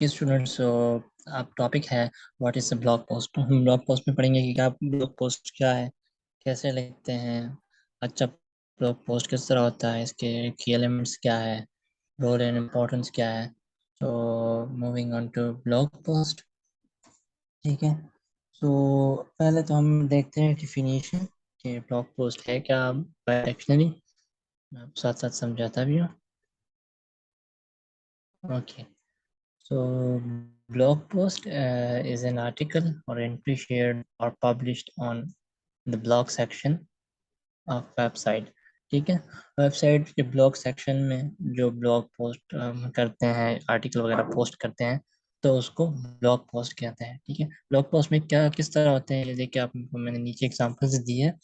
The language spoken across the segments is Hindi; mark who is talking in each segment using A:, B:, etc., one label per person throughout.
A: कि स्टूडेंट्स आप टॉपिक है what is a blog post. हम ब्लॉग पोस्ट में पढ़ेंगे कि क्या ब्लॉग पोस्ट क्या है, कैसे लिखते हैं, अच्छा ब्लॉग पोस्ट किस तरह होता है, इसके की एलिमेंट्स क्या है, रोल एंड इम्पोर्टेंस क्या है। तो moving on to blog post. ठीक है। तो पहले तो हम देखते हैं डिफिनीशन कि ब्लॉग पोस्ट है क्या डिक्शनरी। मैं आपके साथ साथ समझाता भी हूँ। Okay. So, blog post is an article or entry shared or published on the blog section of website। ठीक है। वेबसाइट के ब्लॉग सेक्शन में जो ब्लॉग पोस्ट करते हैं, आर्टिकल वगैरह पोस्ट करते हैं, तो उसको ब्लॉग पोस्ट कहते हैं। ठीक है। ब्लॉग पोस्ट में क्या किस तरह होते हैं, ये देखिए आपको मैंने नीचे एग्जांपल्स दी है।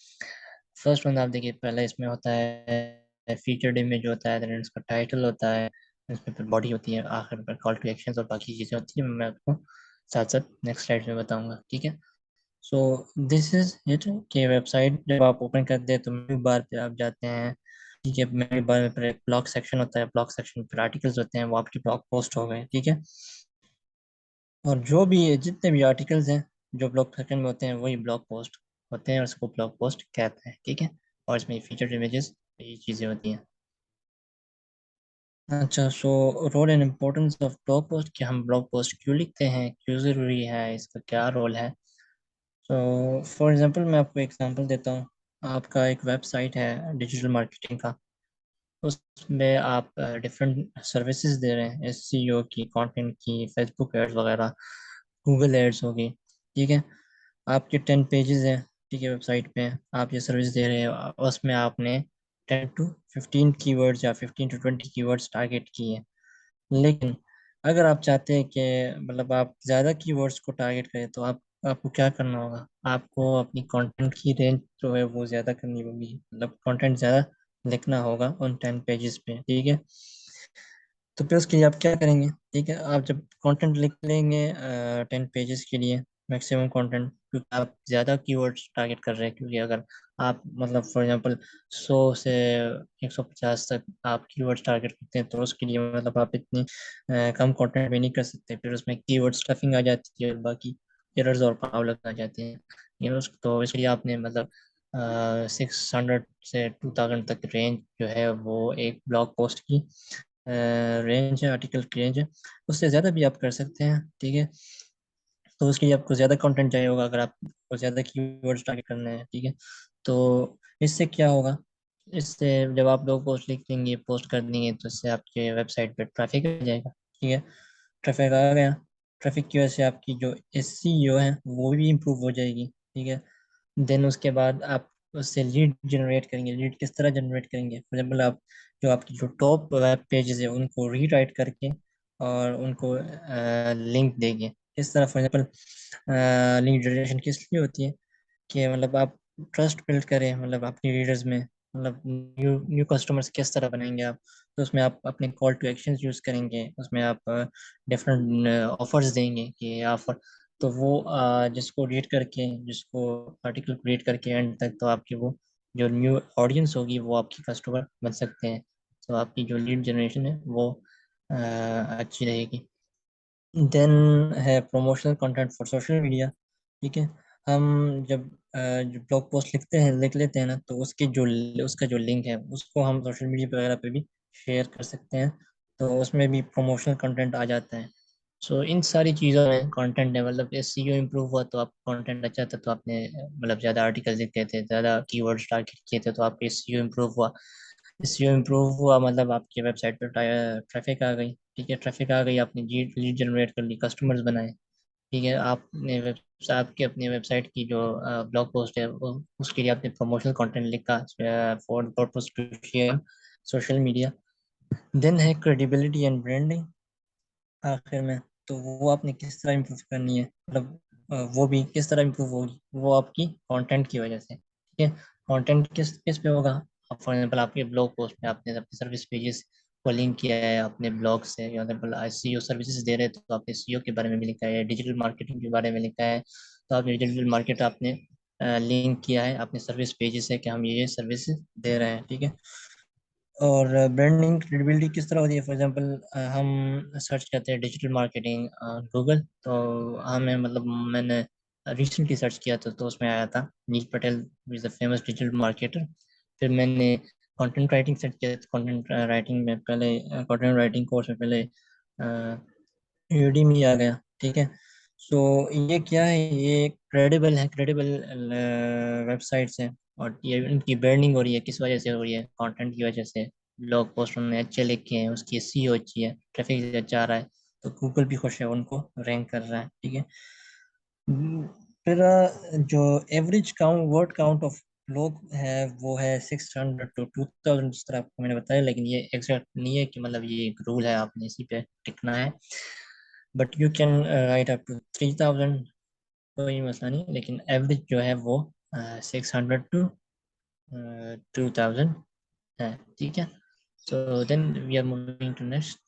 A: फर्स्ट वन आप देखिए, पहले इसमें होता है फीचर्ड इमेज होता है, then इसका टाइटल होता है, इसमें फिर बॉडी होती है, आखिर में कॉल टू एक्शंस और बाकी चीज़ें होती हैं। मैं आपको साथ साथ नेक्स्ट स्लाइड में बताऊंगा। ठीक है। सो दिस इज इट कि वेबसाइट जब आप ओपन करते हैं तो मेन्यू बार पे आप जाते हैं। ठीक है। मेन्यू बार में फिर एक ब्लॉग सेक्शन होता है, ब्लॉग सेक्शन में फिर आर्टिकल्स होते हैं, वो आपके ब्लॉग पोस्ट हो गए। ठीक है। और जो भी जितने भी आर्टिकल्स हैं जो ब्लॉग सेक्शन में होते हैं वही ब्लॉग पोस्ट होते हैं और उसको ब्लॉग पोस्ट कहते हैं। ठीक है। और इसमें फीचर्ड इमेजेस ये चीज़ें होती हैं। अच्छा। So role and importance of blog post, कि हम ब्लॉग पोस्ट क्यों लिखते हैं, क्यों ज़रूरी है, इसका क्या रोल है। सो फॉर एग्जांपल मैं आपको एग्जांपल देता हूँ। आपका एक वेबसाइट है डिजिटल मार्केटिंग का, उसमें आप डिफरेंट सर्विसेज दे रहे हैं, एसईओ की, कंटेंट की, फेसबुक एड्स वगैरह, गूगल एड्स होगी। ठीक है। आपके 10 पेजेस हैं। ठीक है। वेबसाइट पे आप ये सर्विस दे रहे हो, उसमें आपने 10 to 15 कीवर्ड्स या 15 to 20 कीवर्ड्स टारगेट किए हैं। लेकिन अगर आप चाहते हैं कि मतलब आप ज़्यादा कीवर्ड्स को टारगेट करें, तो आपको क्या करना होगा, आपको अपनी कंटेंट की रेंज जो है वो ज़्यादा करनी होगी, मतलब कंटेंट ज़्यादा लिखना होगा उन 10 पेजेस पे। ठीक है। तो फिर उसके लिए आप क्या करेंगे, ठीक है, आप जब कंटेंट लिख लेंगे 10 पेजेस के लिए मैक्सिमम कंटेंट, क्योंकि आप ज़्यादा कीवर्ड्स टारगेट कर रहे हैं, क्योंकि अगर आप मतलब फॉर एग्जांपल 100 से 150 तक आप कीवर्ड्स टारगेट करते हैं, तो उसके लिए मतलब आप इतनी कम कंटेंट में नहीं कर सकते, फिर उसमें कीवर्ड स्टफिंग आ जाती है और बाकी एरर्स और प्रॉब्लम आ जाते हैं। तो इसलिए आपने मतलब 600 से 2000 तक रेंज जो है वो एक ब्लॉग पोस्ट की रेंज है, आर्टिकल की रेंज है। उससे ज़्यादा भी आप कर सकते हैं। ठीक है। तो उसके लिए आपको ज़्यादा कंटेंट चाहिए होगा, अगर आपको ज़्यादा कीवर्ड्स टारगेट करने हैं। ठीक है। तो इससे क्या होगा, इससे जब आप लोग पोस्ट लिख देंगे, पोस्ट कर देंगे, तो इससे आपके वेबसाइट पे ट्रैफिक आ जाएगा। ठीक है। ट्रैफिक आ गया, ट्रैफिक की वजह से आपकी जो एसईओ है वो भी इम्प्रूव हो जाएगी। ठीक है। देन उसके बाद आप उससे लीड जनरेट करेंगे। लीड किस तरह जनरेट करेंगे, फॉर एग्जाम्पल आप जो आपकी जो टॉप वेब पेजेस है उनको रीराइट करके और उनको लिंक देंगे। इस तरह फॉर एग्जाम्पल लिंक जनरेशन किस लिए होती है कि मतलब आप ट्रस्ट बिल्ड करें, मतलब अपने रीडर्स में, मतलब न्यू न्यू कस्टमर्स किस तरह बनाएंगे आप। तो उसमें आप अपने कॉल टू एक्शंस यूज़ करेंगे, उसमें आप डिफरेंट ऑफर्स देंगे कि ये ऑफर, तो वो जिसको रीड करके, जिसको आर्टिकल रीड करके एंड तक, तो आपकी वो जो न्यू ऑडियंस होगी वो आपकी कस्टमर बन सकते हैं। तो आपकी जो लीड जनरेशन है वो अच्छी रहेगी। देन है promotional content for social media. ठीक है। हम जब जो ब्लॉग पोस्ट लिख लेते हैं ना, तो उसका जो लिंक है उसको हम सोशल मीडिया वगैरह पे भी शेयर कर सकते हैं, तो उसमें भी प्रमोशनल कंटेंट आ जाता है। सो इन सारी चीज़ों में कंटेंट है, मतलब एसईओ इम्प्रूव हुआ तो आप कंटेंट अच्छा था तो आपने मतलब ज़्यादा आर्टिकल लिखे थे, ज़्यादा कीवर्ड्स टारगेट किए थे, तो आपका एसईओ इम्प्रूव हुआ। एसईओ इम्प्रूव हुआ मतलब आपकी वेबसाइट पर ट्रैफिक आ गई। ठीक है। ट्रैफिक आ गई, आपने लीड जनरेट कर ली, कस्टमर्स बनाए। ठीक है। आपने वेब आपके अपनी वेबसाइट की जो ब्लॉग पोस्ट है उसके लिए आपने प्रमोशनल कंटेंट लिखा for purpose to share social media. Then है क्रेडिबिलिटी एंड ब्रांडिंग आखिर में। तो वो आपने किस तरह इम्प्रूव करनी है, मतलब वो भी किस तरह इम्प्रूव होगी, वो आपकी कंटेंट की वजह से। ठीक है। कंटेंट किस किस पे होगा, फॉर एग्जाम्पल आपके ब्लॉग पोस्ट में आपने अपने सर्विस पेजेस को लिंक किया है अपने ब्लॉग से, या एसईओ सर्विसेज दे रहे हैं तो आपने एसईओ के बारे में भी लिखा है, डिजिटल मार्केटिंग के बारे में लिखा है, तो आपने डिजिटल मार्केट आपने लिंक किया है अपने सर्विस पेजेस से कि हम ये सर्विस दे रहे हैं। ठीक है। और ब्रांडिंग क्रेडिबिलिटी किस तरह होती है? फॉर एग्जांपल हम सर्च करते हैं डिजिटल मार्केटिंग गूगल, तो हमें मतलब मैंने रिसेंटली सर्च किया तो उसमें आया था Neil Patel is the famous digital marketer. फिर मैंने कंटेंट राइटिंग सर्च किया, कंटेंट राइटिंग में पहले कंटेंट राइटिंग कोर्स में पहले यूडीमी आ गया, ठीक है। सो ये क्या है, ये क्रेडिबल है, क्रेडिबल वेबसाइट्स हैं। और ये इनकी ब्रांडिंग हो रही है, किस वजह से हो रही है? कंटेंट की वजह से। ब्लॉग पोस्ट उन्होंने अच्छे लिखे हैं, उसकी एसईओ अच्छी है, ट्रैफिक अच्छा आ रहा है, तो गूगल भी खुश है, उनको रैंक कर रहा है, ठीक है। फिर जो average count, word count of लोग है वो है 600 to 2000, जिस तरह आपको मैंने बताया, लेकिन ये एग्जैक्ट नहीं है कि मतलब ये एक रूल है, आपने इसी पे टिकना है। But you can write up to 3000, कोई मसला नहीं, लेकिन एवरेज जो है वो 600 to 2000 है, ठीक है। So then we are moving to next.